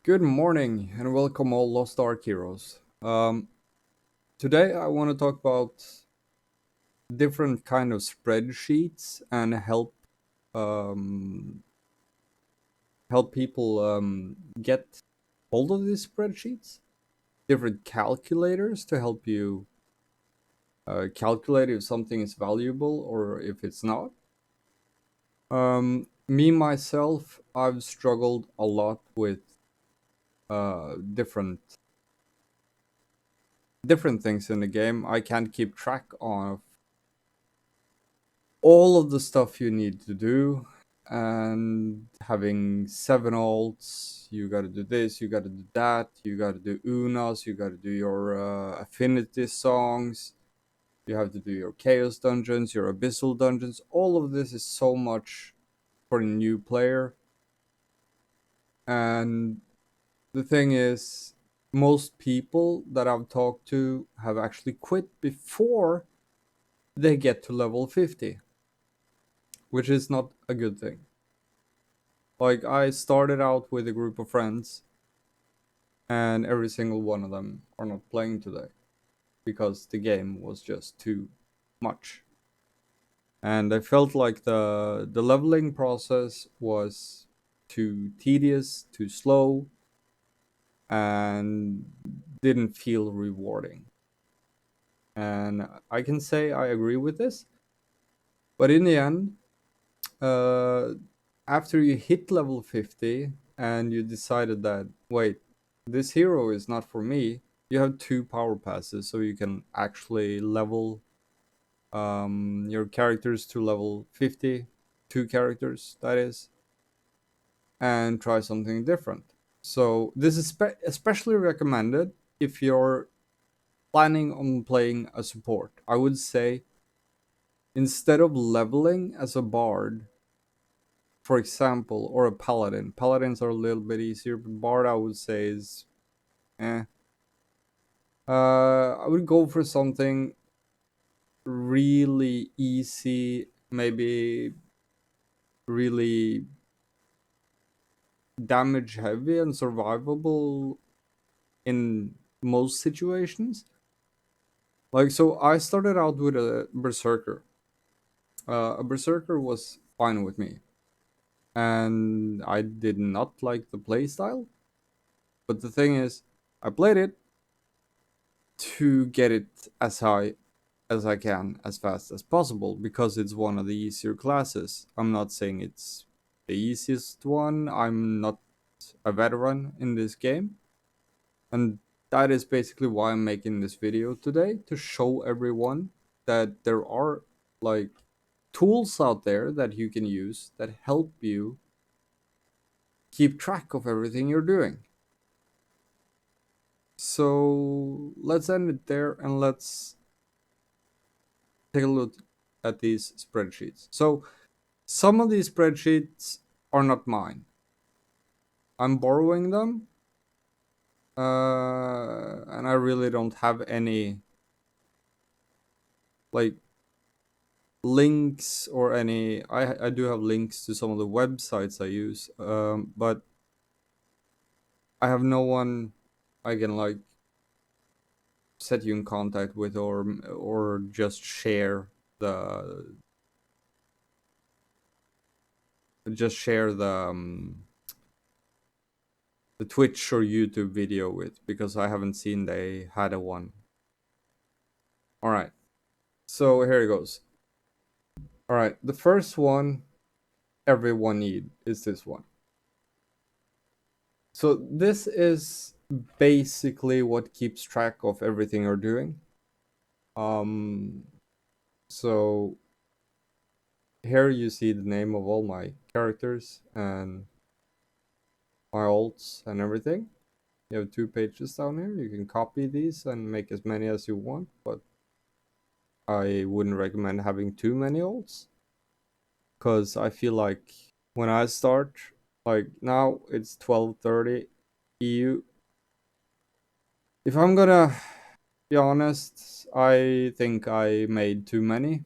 Good morning and welcome all Lost Ark heroes. Today I want to talk about different kind of spreadsheets and um, help people get hold of these spreadsheets. Different calculators to help you calculate if something is valuable or if it's not. Me myself, I've struggled a lot with different things in the game. I can't keep track of all of the stuff you need to do, and having 7 alts, you got to do this, you got to do that, you got to do unas, you got to do your affinity songs, you have to do your chaos dungeons, your abyssal dungeons. All of this is so much for a new player, and the thing is, most people that I've talked to have actually quit before they get to level 50, which is not a good thing. Like, I started out with a group of friends, and every single one of them are not playing today because the game was just too much. And I felt like the leveling process was too tedious, too slow, and didn't feel rewarding. And I can say I agree with this, but in the end, uh, after you hit level 50 and you decided that, wait, this hero is not for me, you have 2 power passes, so you can actually level your characters to level 50, 2 characters, that is, and try something different. So this is especially recommended if you're planning on playing a support. I would say instead of leveling as a bard, for example, or a paladin. Paladins are a little bit easier, but bard I would say is eh. I would go for something really easy, maybe really damage heavy and survivable in most situations. Like, so I started out with a berserker. A berserker was fine with me, and I did not like the playstyle. But the thing is, I played it to get it as high as I can as fast as possible because it's one of the easier classes. I'm not saying it's the easiest one. I'm not a veteran in this game. And that is basically why I'm making this video today, to show everyone that there are like tools out there that you can use that help you keep track of everything you're doing. So let's end it there and let's take a look at these spreadsheets. So some of these spreadsheets are not mine. I'm borrowing them, and I really don't have any like links or any. I do have links to some of the websites I use, but I have no one I can like set you in contact with, or just share the the Twitch or YouTube video with, because I haven't seen they had a one. All right, so here it goes. All right, the first one everyone need is this one. So this is basically what keeps track of everything you're doing. So here you see the name of all my characters and my alts and everything. You have 2 pages down here. You can copy these and make as many as you want, but I wouldn't recommend having too many alts, because I feel like when I start, like now it's 12:30 EU. If I'm gonna be honest, I think I made too many,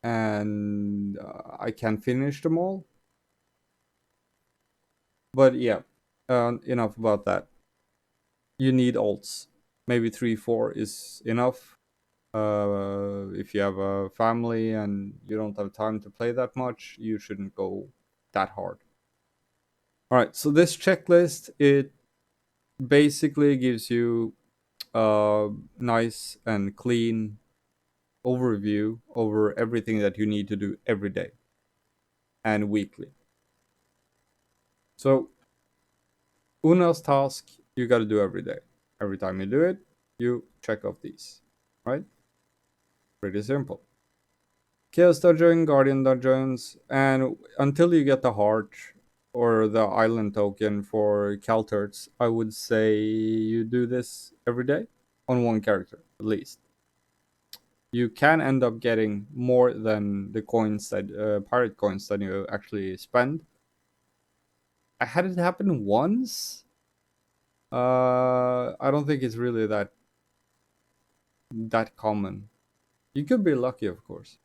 and I can't finish them all. But yeah, enough about that. You need alts. Maybe 3, 4 is enough. If you have a family and you don't have time to play that much, you shouldn't go that hard. All right, so this checklist, it basically gives you a nice and clean overview over everything that you need to do every day and weekly. So Una's task you got to do every day. Every time you do it, you check off these, right? Pretty simple. Chaos Dungeon, Guardian Dungeons, and until you get the heart or the island token for Calterts, I would say you do this every day on one character at least. You can end up getting more than the coins that pirate coins that you actually spend. I had it happen once. I don't think it's really that common. You could be lucky, of course.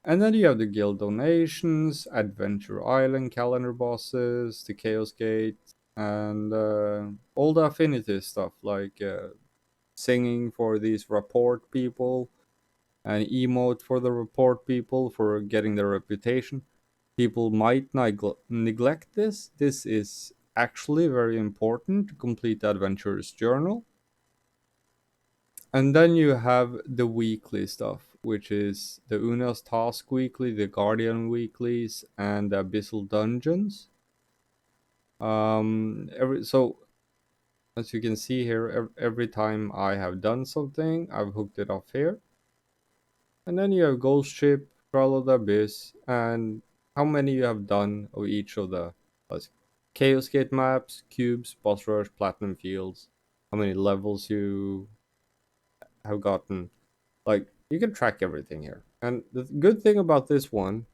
And then you have the guild donations, Adventure Island calendar bosses, the Chaos Gate, and all the affinity stuff like singing for these report people, and emote for the report people for getting their reputation. People might neglect this. This is actually very important to complete the adventurer's journal. And then you have the weekly stuff, which is the Una's Task Weekly, the Guardian Weeklies, and the Abyssal Dungeons. So as you can see here, every time I have done something, I've hooked it off here. And then you have Ghost Ship, Trial of the Abyss, and how many you have done of each of the Chaos Gate maps, cubes, boss rush, platinum fields, how many levels you have gotten. Like, you can track everything here. And the good thing about this one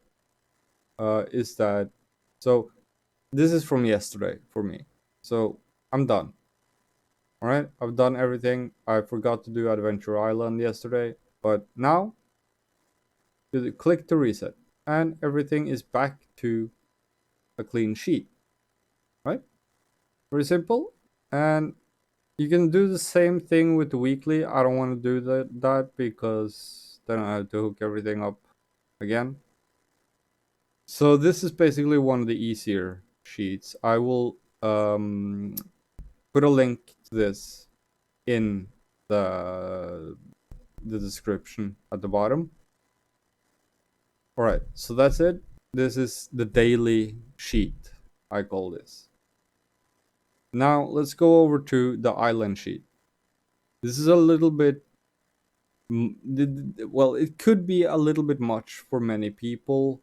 is that, so this is from yesterday for me. So I'm done. All right, I've done everything. I forgot to do Adventure Island yesterday, but now click to reset, and everything is back to a clean sheet. Right? Very simple. And you can do the same thing with the weekly. I don't want to do that because then I have to hook everything up again. So this is basically one of the easier sheets. I will put a link to this in the description at the bottom. All right, so that's it. This is the daily sheet, I call this. Now let's go over to the island sheet. This is a little bit, well, it could be a little bit much for many people.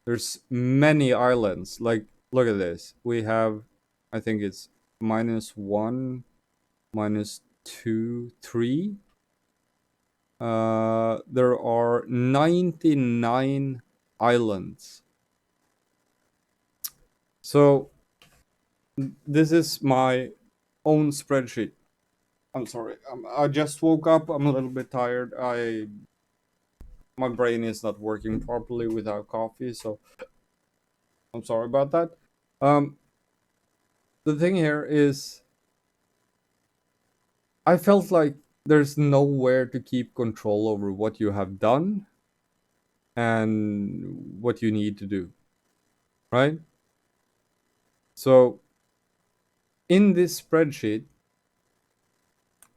There's many islands. Like, look at this. We have, I think it's -1, -2, 3. There are 99 islands. So this is my own spreadsheet. I'm sorry. I just woke up. I'm a little bit tired. My brain is not working properly without coffee, so I'm sorry about that. The thing here is, I felt like there's nowhere to keep control over what you have done and what you need to do, right? So in this spreadsheet,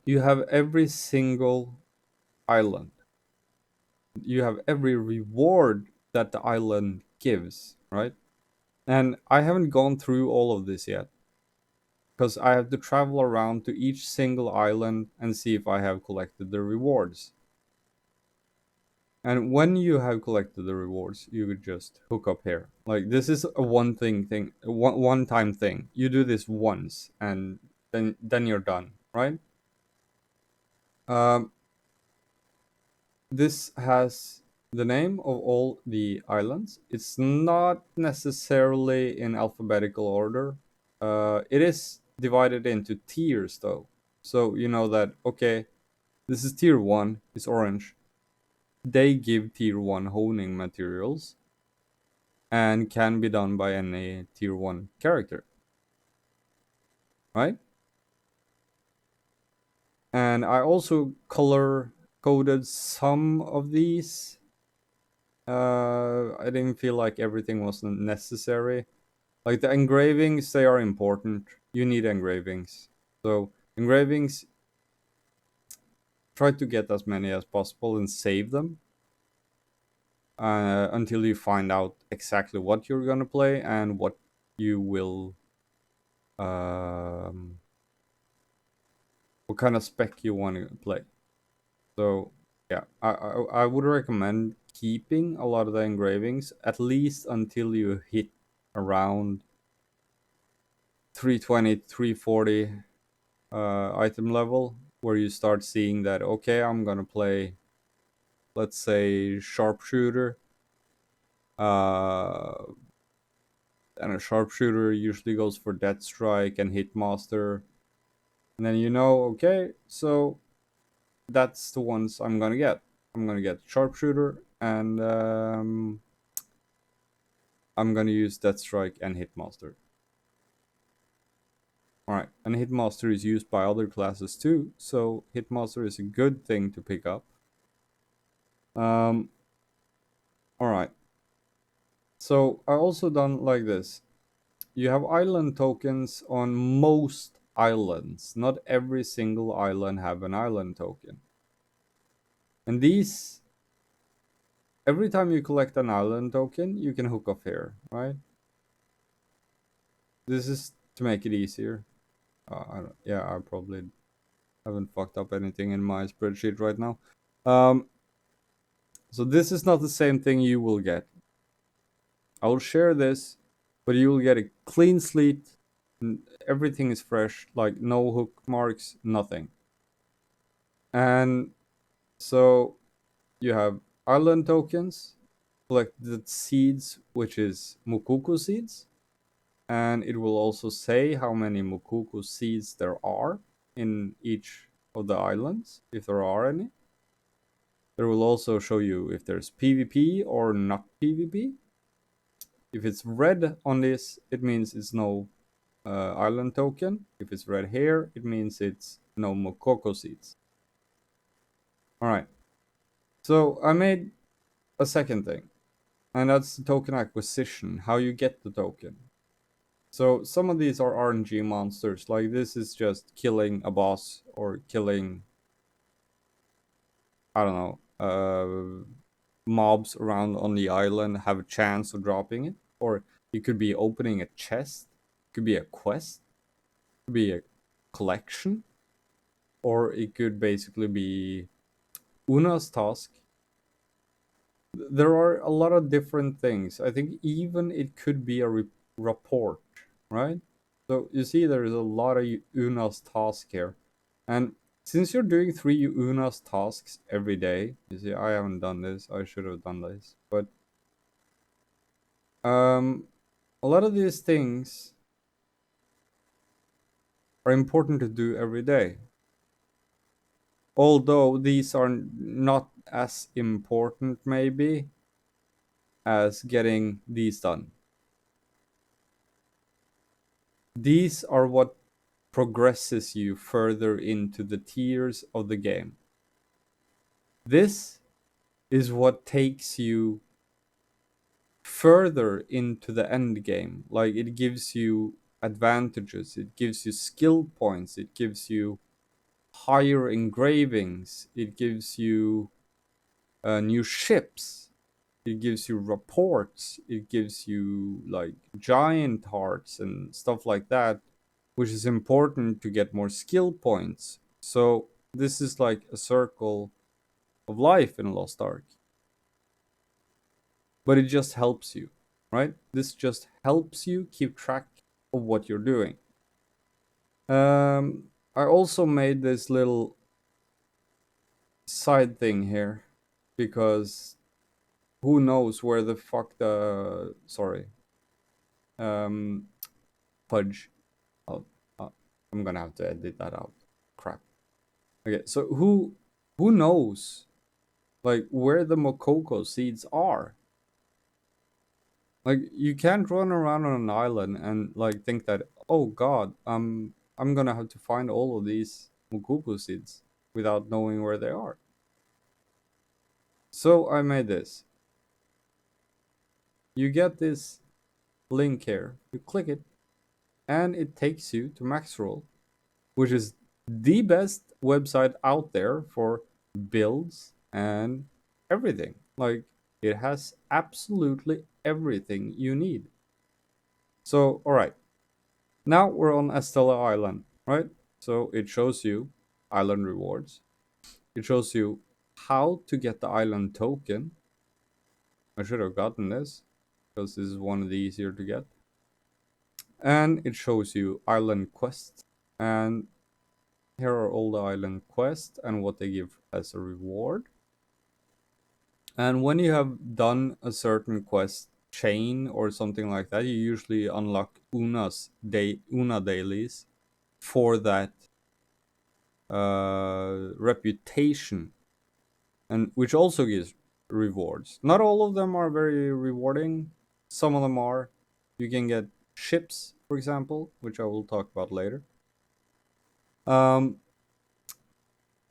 you have every single island. You have every reward that the island gives, right? And I haven't gone through all of this yet because I have to travel around to each single island and see if I have collected the rewards. And when you have collected the rewards, you would just hook up here. Like, this is a one time thing. You do this once and then you're done, right? Um, this has the name of all the islands. It's not necessarily in alphabetical order. It is divided into tiers though. So you know that, okay, this is tier 1, it's orange. They give tier 1 honing materials and can be done by any tier 1 character. right? And I also color coded some of these. I didn't feel like everything was necessary. Like the engravings, they are important. You need engravings. So engravings, try to get as many as possible and save them until you find out exactly what you're gonna play and what you will, um, what kind of spec you want to play. So yeah, I would recommend keeping a lot of the engravings at least until you hit around 320, 340 item level, where you start seeing that, okay, I'm gonna play, let's say, sharpshooter. Uh, and a sharpshooter usually goes for death strike and hitmaster, and then you know, okay, so that's the ones I'm gonna get. I'm gonna get sharpshooter, and I'm gonna use death strike and hitmaster. All right, and hitmaster is used by other classes too, so hitmaster is a good thing to pick up. All right. So I also done like this. You have island tokens on most islands. Not every single island have an island token. And these, every time you collect an island token, you can hook off here, right? This is to make it easier. Yeah, I probably haven't fucked up anything in my spreadsheet right now. Um, so this is not the same thing you will get. I will share this, but you will get a clean slate. Everything is fresh, like no hook marks, nothing. And so you have island tokens, collected seeds, which is Mukuku seeds, and it will also say how many Mukuku seeds there are in each of the islands, if there are any. There will also show you if there's PvP or not PvP. If it's red on this, it means it's no island token. If it's red here, it means it's no Mokoko seeds. All right. So I made a second thing, and that's the token acquisition, how you get the token. So some of these are RNG monsters, like this is just killing a boss or killing, I don't know, mobs around on the island have a chance of dropping it. Or you could be opening a chest, it could be a quest, it could be a collection, or it could basically be Una's task. There are a lot of different things. I think even it could be a report, right? So you see, there is a lot of Una's task here, and since you're doing 3 Una's tasks every day, you see, I haven't done this. I should have done this, but a lot of these things are important to do every day. Although these are not as important, maybe, as getting these done. These are what progresses you further into the tiers of the game. This is what takes you further into the end game. Like, it gives you advantages, it gives you skill points, it gives you higher engravings, it gives you new ships, it gives you reports, it gives you like giant hearts and stuff like that, which is important to get more skill points. So this is like a circle of life in Lost Ark. But it just helps you, right? This just helps you keep track of what you're doing. I also made this little side thing here because who knows where the fuck the um fudge. I'll, uh, I'm gonna have to edit that out. Crap. Okay, so who knows like where the Mokoko seeds are? Like, you can't run around on an island and like think that, oh god, I'm gonna have to find all of these Mukoko seeds without knowing where they are. So I made this. You get this link here. You click it, and it takes you to Maxroll, which is the best website out there for builds and everything. Like, it has absolutely everything you need. So, all right, now we're on Estella Island, right? So it shows you island rewards. It shows you how to get the island token. I should have gotten this because this is one of the easier to get. And it shows you island quests. And here are all the island quests and what they give as a reward. And when you have done a certain quest chain or something like that, you usually unlock Una dailies for that reputation, and which also gives rewards. Not all of them are very rewarding. Some of them are. You can get ships, for example, which I will talk about later. Um,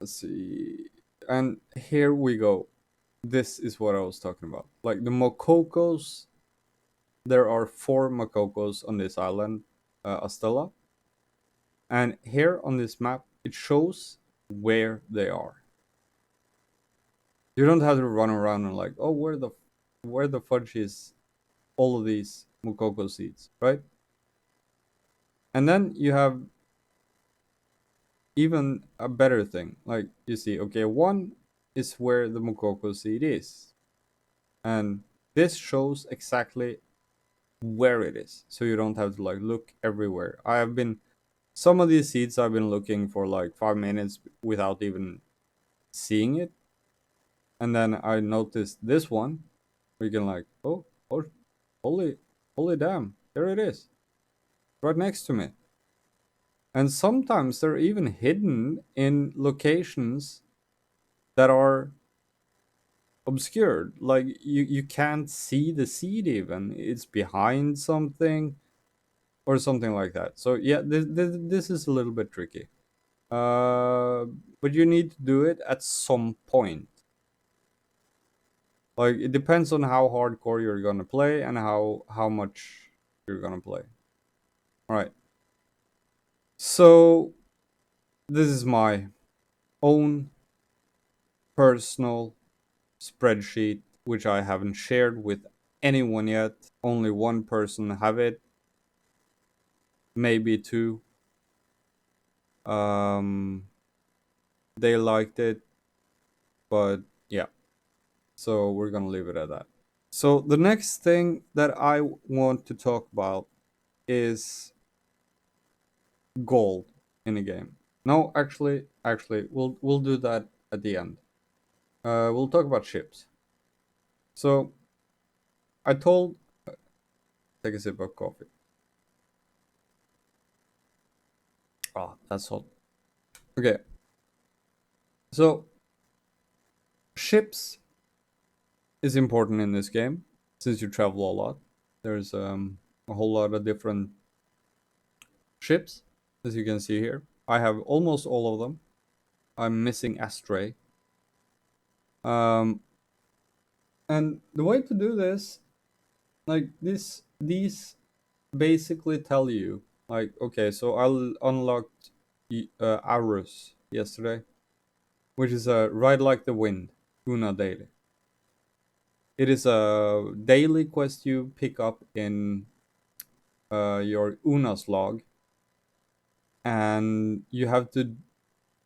let's see. And here we go. This is what I was talking about. Like the Mokokos, there are 4 Mokokos on this island, Astella. And here on this map, it shows where they are. You don't have to run around and like, oh, where the fudge is all of these Mukoko seeds, right? And then you have even a better thing. Like you see, okay, 1 is where the Mukoko seed is. And this shows exactly where it is. So you don't have to like look everywhere. Some of these seeds I've been looking for like 5 minutes without even seeing it. And then I noticed this one. We can like, oh, holy damn, there it is, right next to me. And sometimes they're even hidden in locations that are obscured. Like you can't see the seed even. It's behind something or something like that. So yeah, this is a little bit tricky. But you need to do it at some point. Like it depends on how hardcore you're gonna play and how much you're gonna play. All right. So this is my own personal spreadsheet, which I haven't shared with anyone yet. Only one person have it, maybe 2. Um, they liked it, but yeah. So we're gonna leave it at that. So the next thing that I want to talk about is gold in a game. No, actually, we'll do that at the end. We'll talk about ships. So I told, take a sip of coffee. Oh, that's hot. Okay. So ships is important in this game since you travel a lot. There's a whole lot of different ships, as you can see here. I have almost all of them. I'm missing Astray. Um, and the way to do this, like these basically tell you, like, okay, so I unlocked Arus yesterday, which is a Ride Like the Wind, Una daily. It is a daily quest you pick up in your Una's log, and you have to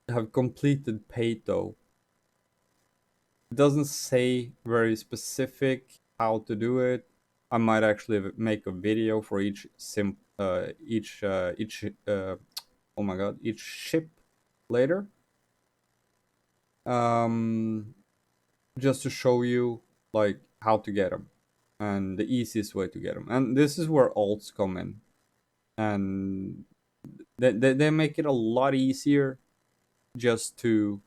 have completed Peito. It doesn't say very specific how to do it. I might actually make a video for each oh my god, each ship later. Um, just to show you like how to get them and the easiest way to get them. And this is where alts come in, and they make it a lot easier just to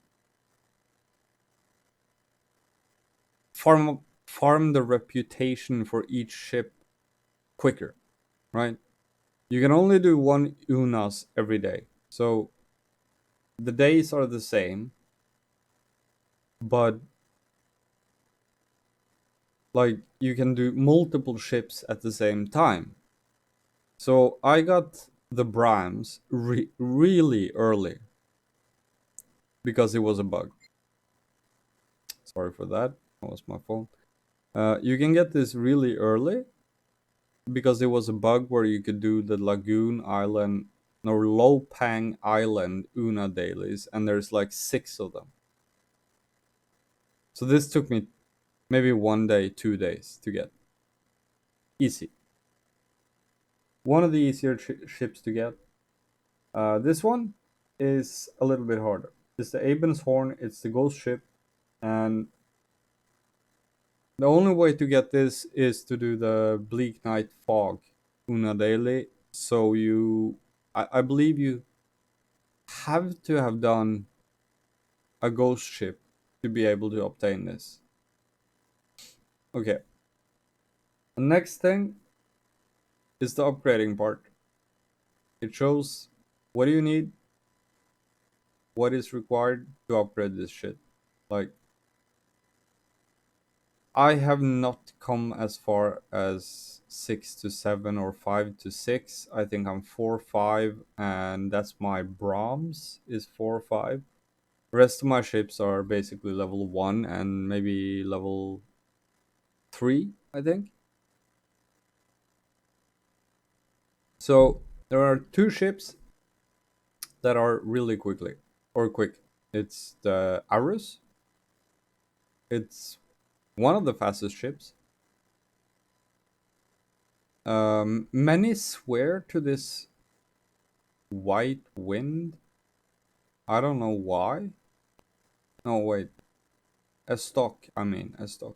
farm the reputation for each ship quicker, right? You can only do 1 Unas every day. So the days are the same, but like you can do multiple ships at the same time. So I got the Brahms really early because it was a bug. Sorry for that. That was my fault. You can get this really early because it was a bug where you could do the Lagoon Island or Lopang Island Una dailies, and there's like 6 of them. So this took me maybe 1 day, 2 days to get. Easy. One of the easier ships to get. This one is a little bit harder. It's the Aben's Horn, it's the ghost ship, and the only way to get this is to do the Bleak Night Fog Una daily. So I believe you have to have done a ghost ship to be able to obtain this. Okay. The next thing is the upgrading part. It shows what do you need, what is required to upgrade this shit. Like, I have not come as far as 6 to 7 or 5 to 6. I think I'm 4 5, and that's my Brahms is 4 5. The rest of my ships are basically level 1 and maybe level 3, I think. So there are 2 ships that are really quick. It's the Arus. It's one of the fastest ships. Many swear to this white wind. I don't know why. No, wait. A stock. I mean, a stock.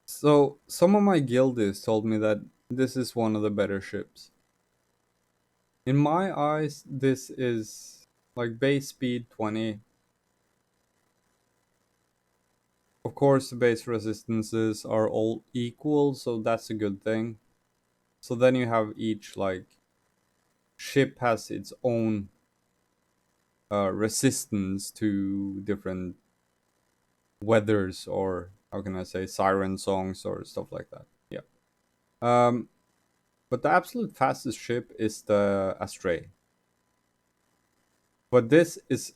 So some of my guildies told me that this is one of the better ships. In my eyes, this is like base speed 20. Of course, the base resistances are all equal, so that's a good thing. So then you have each like ship has its own resistance to different weathers, or how can I say, siren songs or stuff like that. Yeah. Um, but the absolute fastest ship is the Astray. But this is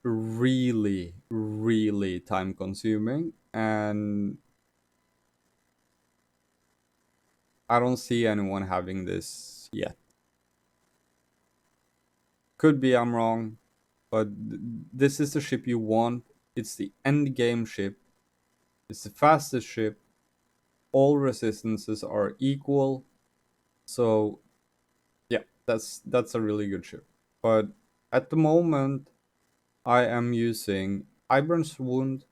really really time consuming, and I don't see anyone having this yet. Could be I'm wrong, but this is the ship you want. It's the end game ship. It's the fastest ship. All resistances are equal. So yeah, that's a really good ship. But at the moment, I am using Ibern's Wound,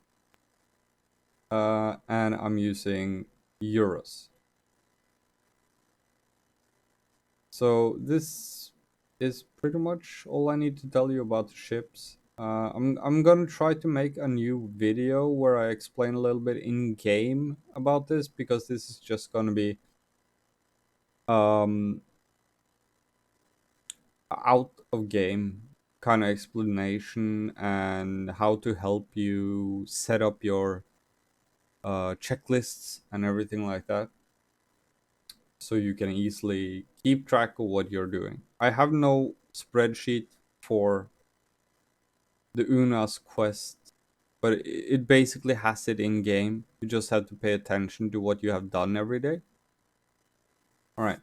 and I'm using Euros. So this is pretty much all I need to tell you about the ships. I'm gonna try to make a new video where I explain a little bit in game about this, because this is just gonna be um, out of game kind of explanation and how to help you set up your checklists and everything like that, so you can easily keep track of what you're doing. I have no spreadsheet for the Una's quest, but it basically has it in game. You just have to pay attention to what you have done every day. All right,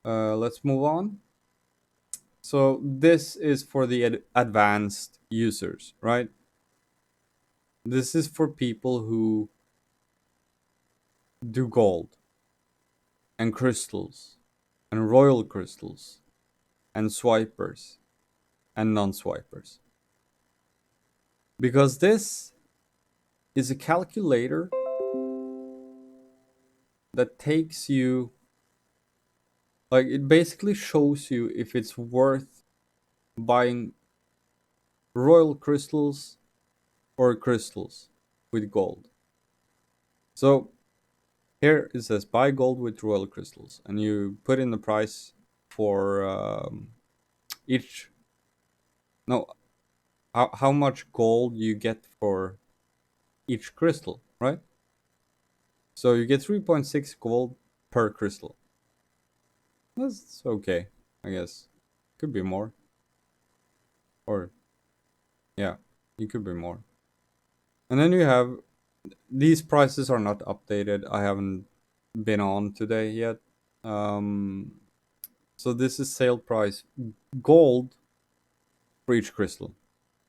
let's move on. So this is for the advanced users, right? This is for people who do gold and crystals and royal crystals and swipers and non-swipers. Because this is a calculator that takes you, like, it basically shows you if it's worth buying royal crystals or crystals with gold. So Here it says buy gold with royal crystals, and you put in the price for each. No, how much gold you get for each crystal, right? So you get 3.6 gold per crystal. That's okay, I guess. Could be more. Or, yeah, it could be more. And then you have these prices are not updated. I haven't been on today yet. Um, so this is sale price gold for each crystal.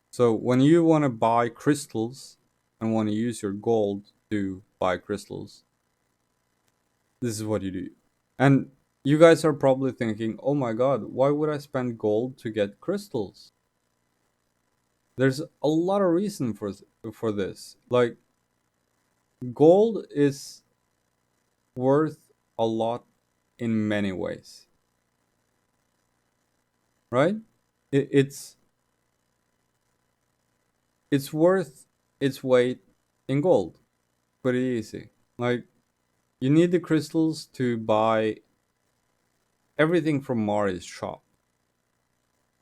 So when you want to buy crystals and want to use your gold to buy crystals, this is what you do. And you guys are probably thinking, oh my god, why would I spend gold to get crystals? There's a lot of reason for this. Like gold is worth a lot in many ways, right? It's worth its weight in gold. Pretty easy. Like you need the crystals to buy everything from Mari's shop.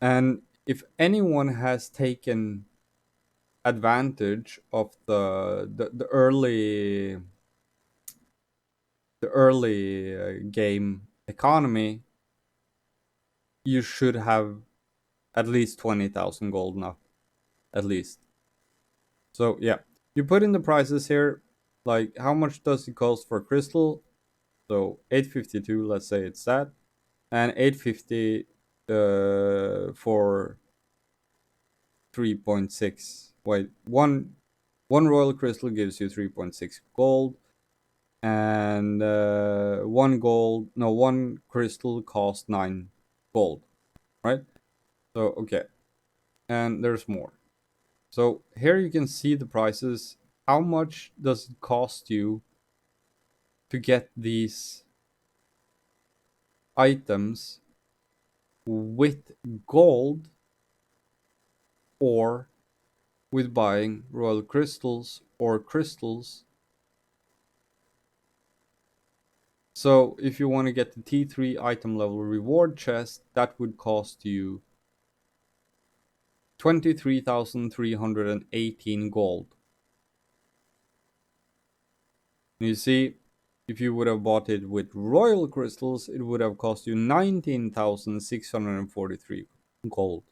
And if anyone has taken advantage of the early game economy, you should have at least 20,000 gold now, at least. So yeah, you put in the prices here, like how much does it cost for crystal? So 852, let's say it's that, and 850 for 3.6. Wait, one royal crystal gives you 3.6 gold, and one crystal costs 9 gold, right? So okay, and there's more. So here you can see the prices. How much does it cost you to get these items with gold or with buying royal crystals or crystals? So if you want to get the T3 item level reward chest, that would cost you 23,318 gold. And you see, if you would have bought it with royal crystals, it would have cost you 19,643 gold.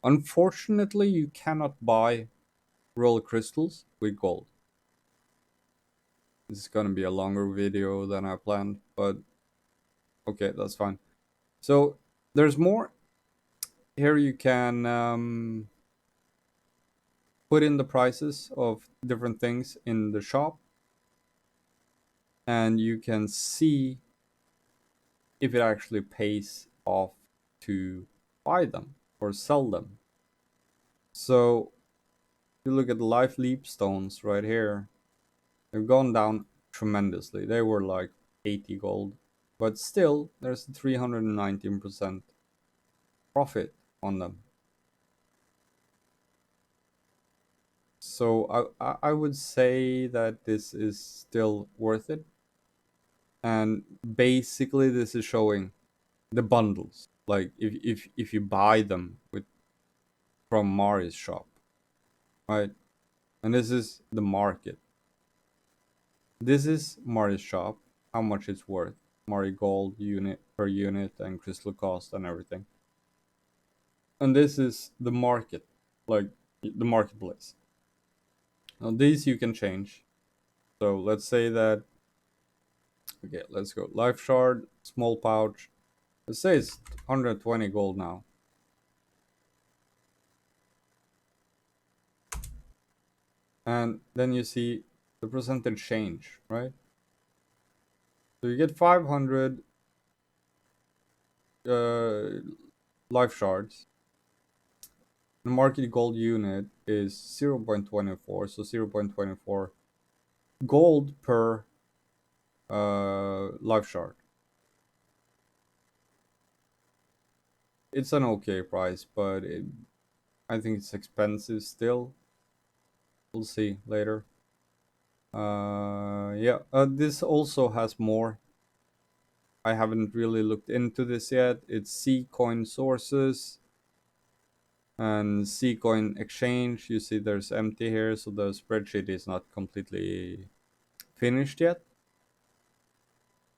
Unfortunately, you cannot buy royal crystals with gold. This is going to be a longer video than I planned, but okay, that's fine. So there's more. Here you can put in the prices of different things in the shop, and you can see if it actually pays off to buy them or sell them. So if you look at the life leap stones right here, they've gone down tremendously. They were like 80 gold, but still there's a 319% profit on them. So I would say that this is still worth it. And basically this is showing the bundles. Like if you buy them with from Mari's shop, right? And this is the market. This is Mari's shop, how much it's worth. Mari gold unit per unit and crystal cost and everything. And this is the market, like the marketplace. Now these you can change. So let's say that, okay, let's go. Life shard, small pouch. Let's say it's 120 gold now. And then you see the percentage change, right? So you get 500 life shards. The market gold unit is 0.24, so 0.24 gold per life shard. It's an okay price, but I think it's expensive still. We'll see later. Yeah, this also has more. I haven't really looked into this yet. It's C coin sources and C coin exchange. You see there's empty here, so the spreadsheet is not completely finished yet.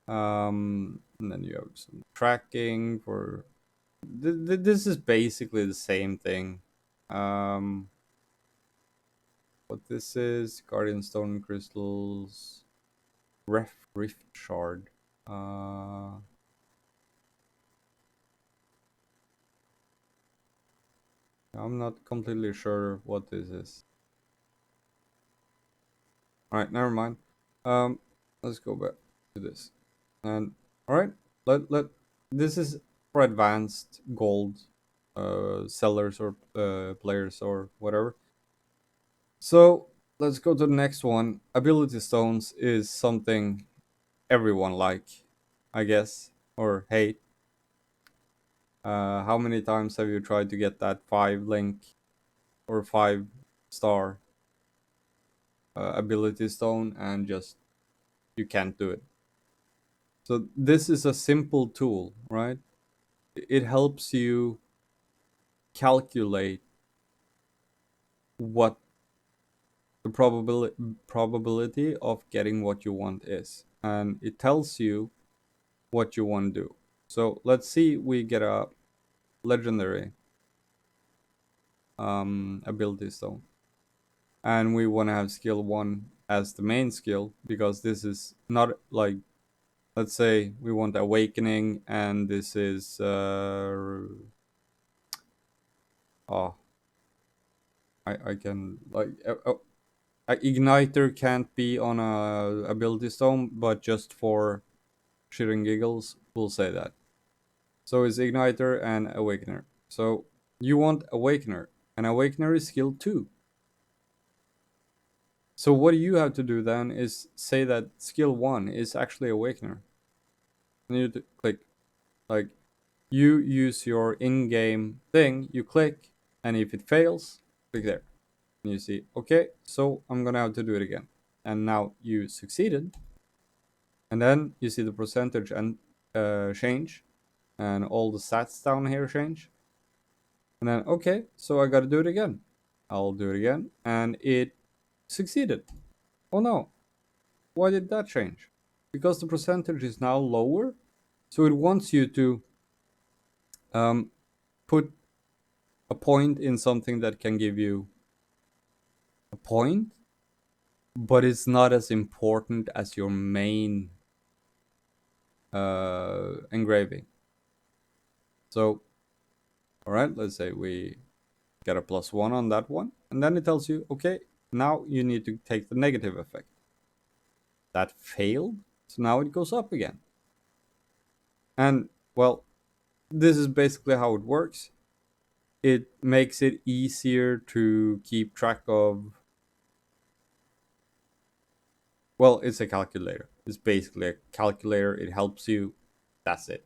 And then you have some tracking for this is basically the same thing. Um, what this is: guardian stone crystals, rift shard. Uh, I'm not completely sure what this is. All right, never mind. Um, let's go back to this. And all right, let this is for advanced gold sellers or players or whatever. So let's go to the next one. Ability stones is something everyone like, I guess, or hate. How many times have you tried to get that 5 link or 5 star ability stone and just you can't do it? So this is a simple tool, right? It helps you calculate what the probability of getting what you want is, and it tells you what you want to do. So let's see, we get a legendary ability stone, and we want to have skill 1 as the main skill because this is not like, let's say we want awakening and this is oh, I can like igniter can't be on a ability stone, but just for shit and giggles we'll say that. So it's igniter and awakener. So you want awakener, and awakener is skill 2. So what you have to do then is say that skill 1 is actually awakener. And you click, like, you use your in-game thing, you click, and if it fails, click there. And you see, okay, so I'm gonna have to do it again. And now you succeeded. And then you see the percentage and change, and all the stats down here change. And then, okay, so I gotta do it again. I'll do it again, and it succeeded. Oh no, why did that change? Because the percentage is now lower, so it wants you to um, put a point in something that can give you a point, but it's not as important as your main engraving. So, all right, let's say we get a +1 on that one, and then it tells you, okay, now you need to take the negative effect. That failed, so now it goes up again. And well, this is basically how it works. It makes it easier to keep track of. Well, it's a calculator. It's basically a calculator. It helps you. That's it.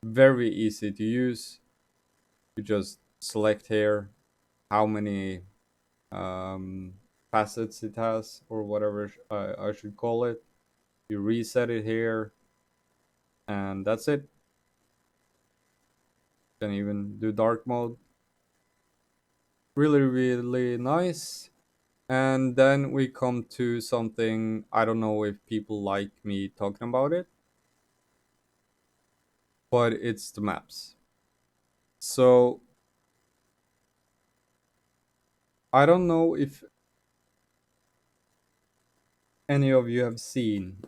Very easy to use. You just select here how many um, facets it has, or whatever I should call it. You reset it here, and that's it. You can even do dark mode. Really, really nice. And then we come to something, I don't know if people like me talking about it, but it's the maps. So I don't know if any of you have seen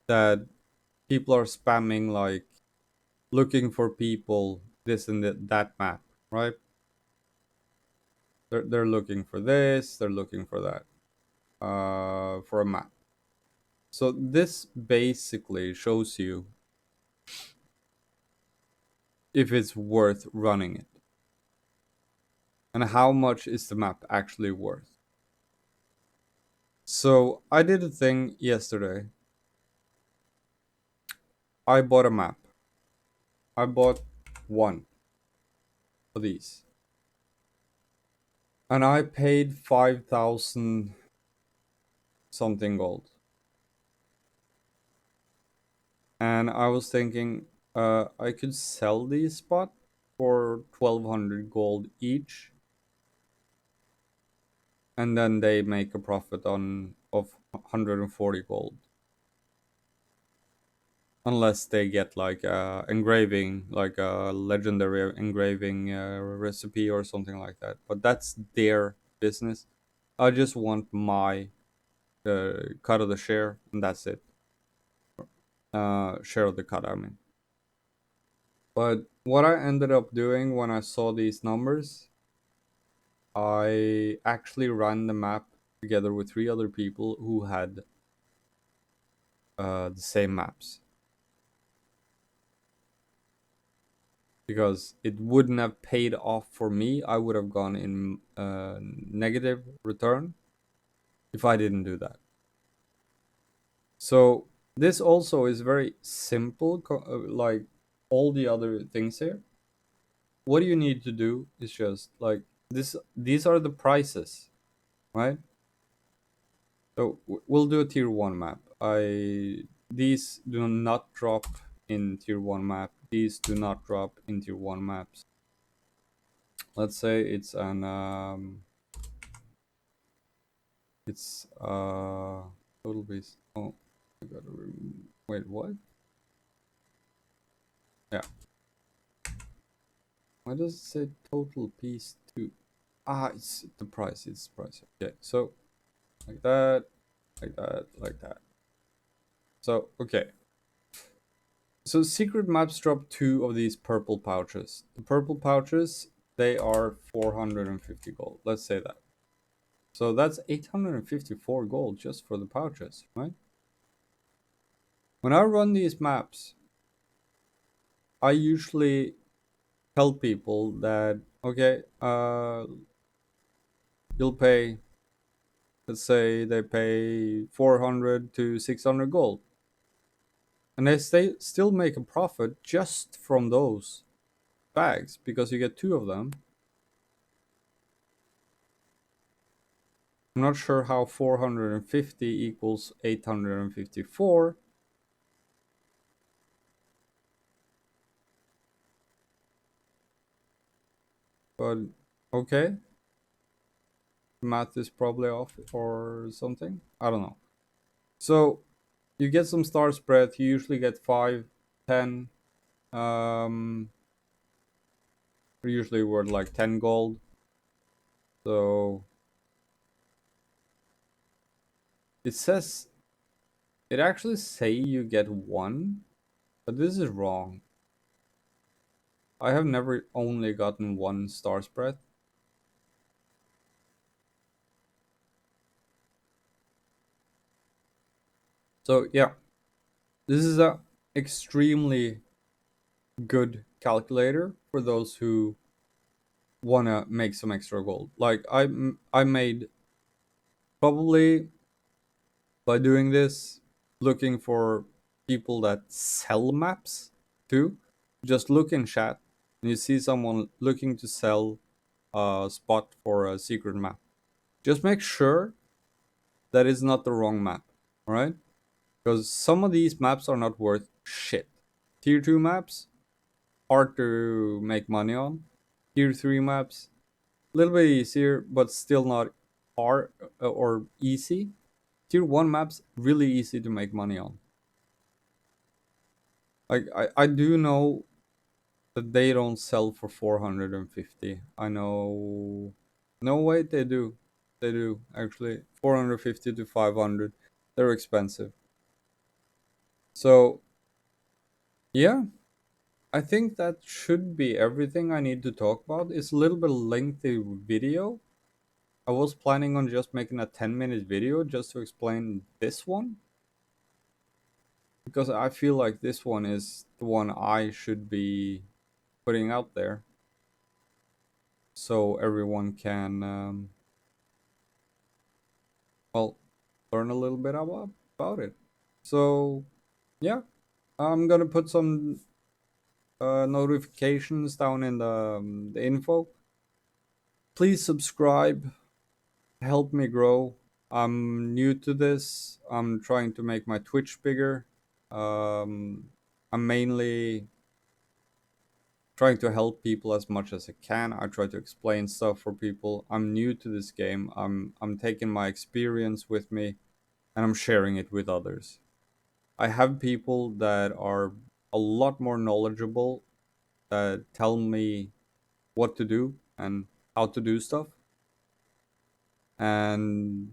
that people are spamming, like, looking for people this and that map, right? They're looking for this, they're looking for that, for a map. So this basically shows you if it's worth running it, and how much is the map actually worth. So I did a thing yesterday. I bought a map. I bought one of these, and I paid 5,000 something gold. And I was thinking I could sell these spot for 1200 gold each, and then they make a profit on of 140 gold, unless they get like engraving, like a legendary engraving recipe or something like that. But that's their business. I just want my cut of the share, and that's it. Share of the cut, I mean. But what I ended up doing when I saw these numbers, I actually ran the map together with three other people who had the same maps, because it wouldn't have paid off for me. I would have gone in negative return if I didn't do that. So this also is very simple, like all the other things here. What you need to do is just like this. These are the prices, right? So we'll do a tier one map. These do not drop in tier one map. These do not drop in tier one maps. Let's say it's an it's total base. Oh, I gotta wait. What? Yeah. Why does it say total piece two? Ah, it's the price. It's the price. Okay, so like that, like that, like that. So okay. So secret maps drop two of these purple pouches. The purple pouches, they are 450 gold. Let's say that. So that's 854 gold just for the pouches, right? When I run these maps, I usually tell people that okay, you'll pay. Let's say they pay 400 to 600 gold, and they still make a profit just from those bags because you get two of them. I'm not sure how 450 equals 854, but okay, math is probably off or something. I don't know. So you get some star spread. You usually get 5, 10. Usually worth like 10 gold. So it says, it actually say you get 1, but this is wrong. I have never only gotten 1 star spread. So yeah, this is a extremely good calculator for those who wanna make some extra gold. Like I made, probably by doing this, looking for people that sell maps too. Just look in chat and you see someone looking to sell a spot for a secret map. Just make sure that it's not the wrong map, alright? Because some of these maps are not worth shit. Tier 2 maps, hard to make money on. Tier 3 maps, a little bit easier, but still not hard or easy. Tier 1 maps, really easy to make money on. Like, I do know that they don't sell for 450. I know. No, wait, they do. They do, actually. 450 to 500. They're expensive. So, yeah. I think that should be everything I need to talk about. It's a little bit lengthy video. I was planning on just making a 10-minute video just to explain this one, because I feel like this one is the one I should be putting out there so everyone can, well, learn a little bit about it. So, yeah, I'm gonna put some notifications down in the info. Please subscribe, help me grow. I'm new to this. I'm trying to make my Twitch bigger. I'm mainly trying to help people as much as I can. I try to explain stuff for people. I'm new to this game. I'm taking my experience with me and I'm sharing it with others. I have people that are a lot more knowledgeable that tell me what to do and how to do stuff. And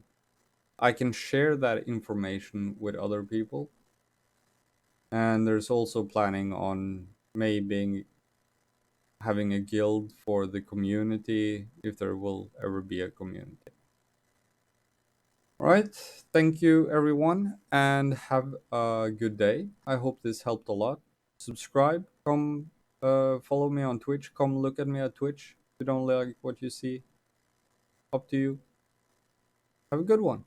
I can share that information with other people. And there's also planning on maybe having a guild for the community if there will ever be a community. All right. Thank you, everyone, and have a good day. I hope this helped a lot. Subscribe. Come follow me on Twitch. Come look at me at Twitch. If you don't like what you see, up to you. Have a good one.